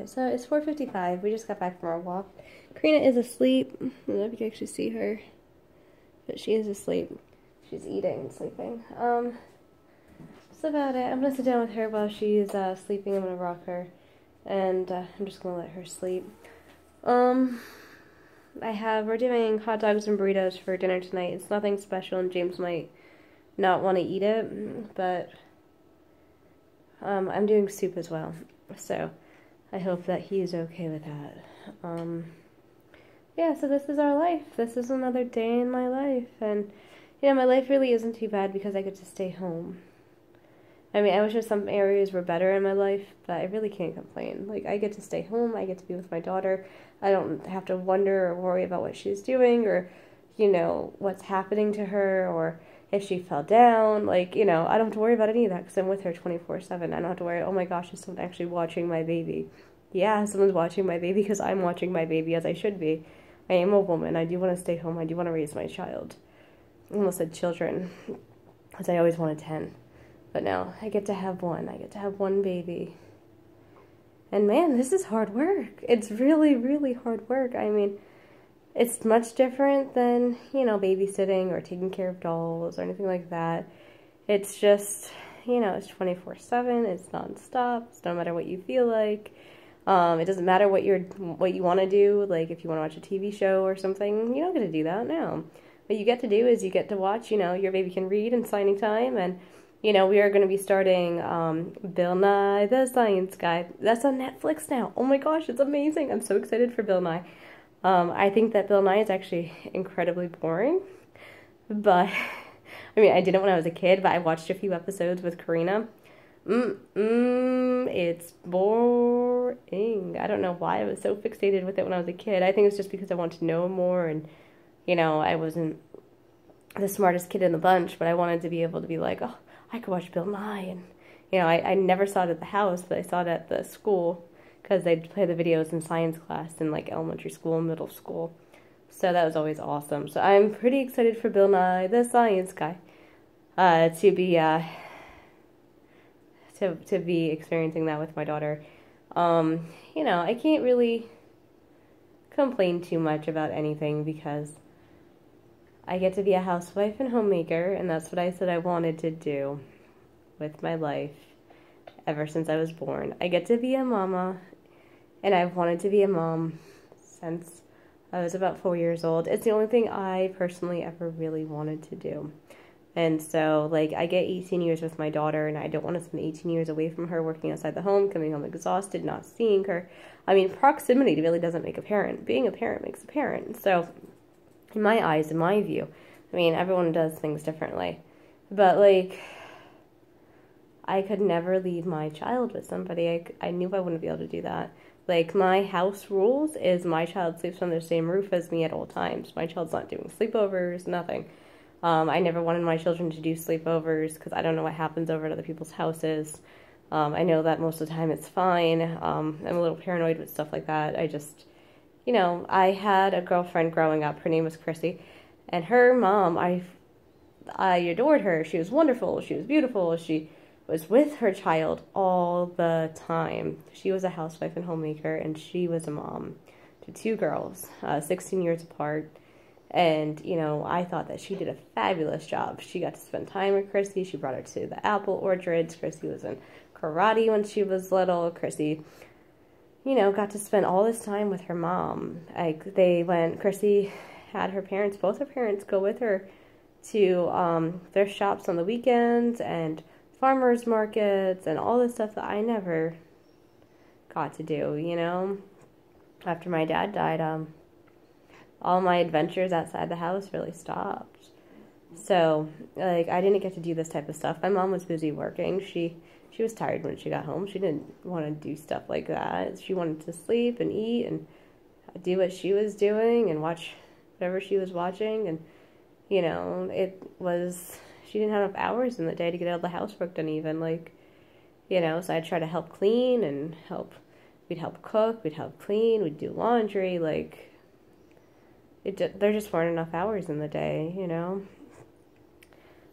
Okay, so it's 4:55. We just got back from our walk. Karina is asleep. I don't know if you can actually see her, but she is asleep. She's eating and sleeping. That's about it. I'm gonna sit down with her while she's sleeping. I'm gonna rock her, and I'm just gonna let her sleep. We're doing hot dogs and burritos for dinner tonight. It's nothing special, and James might not want to eat it, but I'm doing soup as well, so I hope that he's okay with that. Yeah, so this is our life. This is another day in my life, and my life really isn't too bad because I get to stay home. I mean, I wish some areas were better in my life, but I really can't complain. Like, I get to stay home, I get to be with my daughter, I don't have to wonder or worry about what she's doing, or, what's happening to her, or if she fell down, I don't have to worry about any of that because I'm with her 24/7. I don't have to worry, oh my gosh, is someone actually watching my baby? Yeah, someone's watching my baby because I'm watching my baby as I should be. I am a woman, I do want to stay home, I do want to raise my child. I almost said children, because I always wanted 10. But no, I get to have one. I get to have one baby. And man, this is hard work. It's really, really hard work. I mean, it's much different than, babysitting or taking care of dolls or anything like that. It's just, it's 24/7. It's nonstop. It's no matter what you feel like. It doesn't matter what you want to do. Like, if you want to watch a TV show or something, you don't get to do that, no. What you get to do is you get to watch, your baby can read in signing time, and we are going to be starting Bill Nye the Science Guy. That's on Netflix now. Oh my gosh, it's amazing. I'm so excited for Bill Nye. I think that Bill Nye is actually incredibly boring. But, I mean, I didn't when I was a kid, but I watched a few episodes with Karina. It's boring. I don't know why I was so fixated with it when I was a kid. I think it's just because I wanted to know more, and, I wasn't the smartest kid in the bunch, but I wanted to be able to be like, oh, I could watch Bill Nye, and, I never saw it at the house, but I saw it at the school, because they'd play the videos in science class in, elementary school and middle school, so that was always awesome. So I'm pretty excited for Bill Nye the Science Guy, to be experiencing that with my daughter. I can't really complain too much about anything, because I get to be a housewife and homemaker, and that's what I said I wanted to do with my life ever since I was born. I get to be a mama, and I've wanted to be a mom since I was about 4 years old. It's the only thing I personally ever really wanted to do. And so, I get 18 years with my daughter, and I don't want to spend 18 years away from her, working outside the home, coming home exhausted, not seeing her. I mean, proximity really doesn't make a parent. Being a parent makes a parent. So, in my eyes, in my view, I mean, everyone does things differently, but, I could never leave my child with somebody. I knew I wouldn't be able to do that. My house rules is my child sleeps on the same roof as me at all times. My child's not doing sleepovers, nothing. I never wanted my children to do sleepovers because I don't know what happens over at other people's houses. I know that most of the time it's fine. I'm a little paranoid with stuff like that. I just... I had a girlfriend growing up. Her name was Chrissy. And her mom, I adored her. She was wonderful. She was beautiful. She was with her child all the time. She was a housewife and homemaker, and she was a mom to 2 girls, 16 years apart. And, I thought that she did a fabulous job. She got to spend time with Chrissy. She brought her to the apple orchards. Chrissy was in karate when she was little. Chrissy... got to spend all this time with her mom. Chrissy had both her parents go with her to their shops on the weekends and farmers markets and all this stuff that I never got to do, After my dad died, all my adventures outside the house really stopped. So, I didn't get to do this type of stuff. My mom was busy working. She was tired when she got home. She didn't want to do stuff like that. She wanted to sleep and eat and do what she was doing and watch whatever she was watching. And, she didn't have enough hours in the day to get all the housework done even. So I'd try to help clean and we'd help cook, we'd help clean, we'd do laundry. There just weren't enough hours in the day,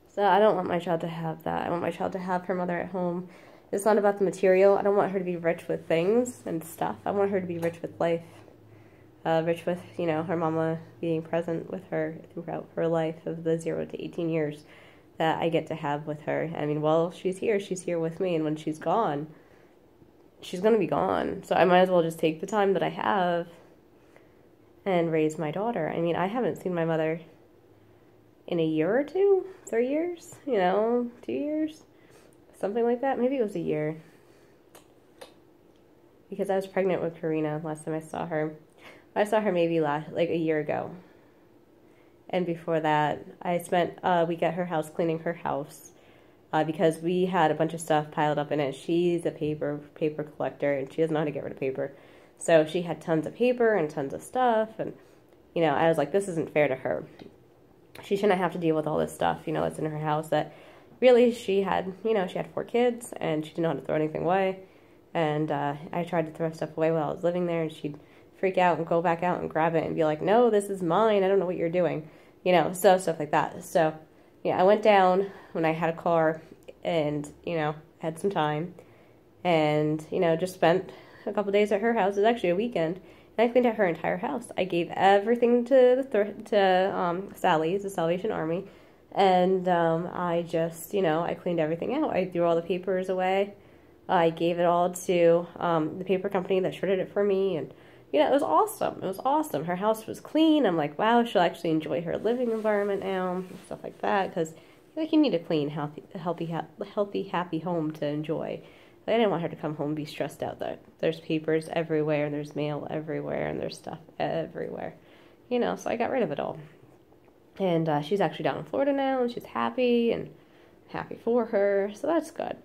So I don't want my child to have that. I want my child to have her mother at home It's not about the material. I don't want her to be rich with things and stuff. I want her to be rich with life. Rich with, you know, her mama being present with her throughout her life of the 0 to 18 years that I get to have with her. I mean, while she's here with me, and when she's gone, she's going to be gone. So I might as well just take the time that I have and raise my daughter. I mean, I haven't seen my mother in a year or two, 3 years, you know, 2 years, something like that. Maybe it was a year. Because I was pregnant with Karina last time I saw her. I saw her maybe like a year ago. And before that, I spent a week at her house cleaning her house because we had a bunch of stuff piled up in it. She's a paper collector, and she doesn't know how to get rid of paper. So she had tons of paper and tons of stuff, and, you know, I was like, this isn't fair to her. She shouldn't have to deal with all this stuff, you know, that's in her house that really she had, you know, she had 4 kids, and she didn't know how to throw anything away. And I tried to throw stuff away while I was living there, and she'd freak out and go back out and grab it and be like, no, this is mine. I don't know what you're doing. You know, so stuff like that. So, yeah, I went down when I had a car and, you know, had some time and, you know, just spent a couple days at her house. It was actually a weekend. And I cleaned out her entire house. I gave everything to Sally's, the Salvation Army. And I just, you know, I cleaned everything out. I threw all the papers away. I gave it all to the paper company that shredded it for me, and you know, it was awesome. It was awesome. Her house was clean. I'm like, wow, she'll actually enjoy her living environment now, and stuff like that. Because, like, you need a clean, healthy, happy home to enjoy. Like, I didn't want her to come home and be stressed out that there's papers everywhere, and there's mail everywhere, and there's stuff everywhere. You know, so I got rid of it all. And she's actually down in Florida now, and she's happy, and happy for her. So that's good.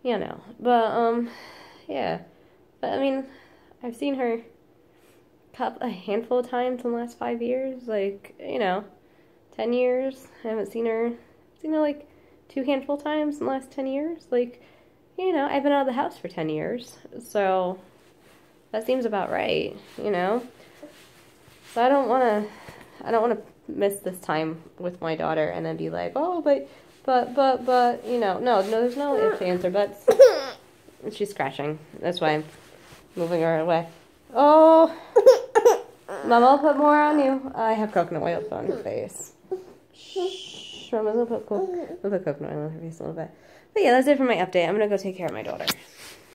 You know, but, yeah. But, I mean, I've seen her a handful of times in the last 5 years, like, you know, 10 years. I haven't seen her like 2 handful of times in the last 10 years. Like, you know, I've been out of the house for 10 years, so that seems about right, you know. So I don't want to miss this time with my daughter and then be like, oh, but, you know, no, there's no ifs, ands, or buts. She's scratching. That's why I'm moving her away. Oh, Mama, I'll put more on you. I have coconut oil on her face. Shh, Mama's gonna put coconut oil on her face a little bit. But yeah, that's it for my update. I'm gonna go take care of my daughter.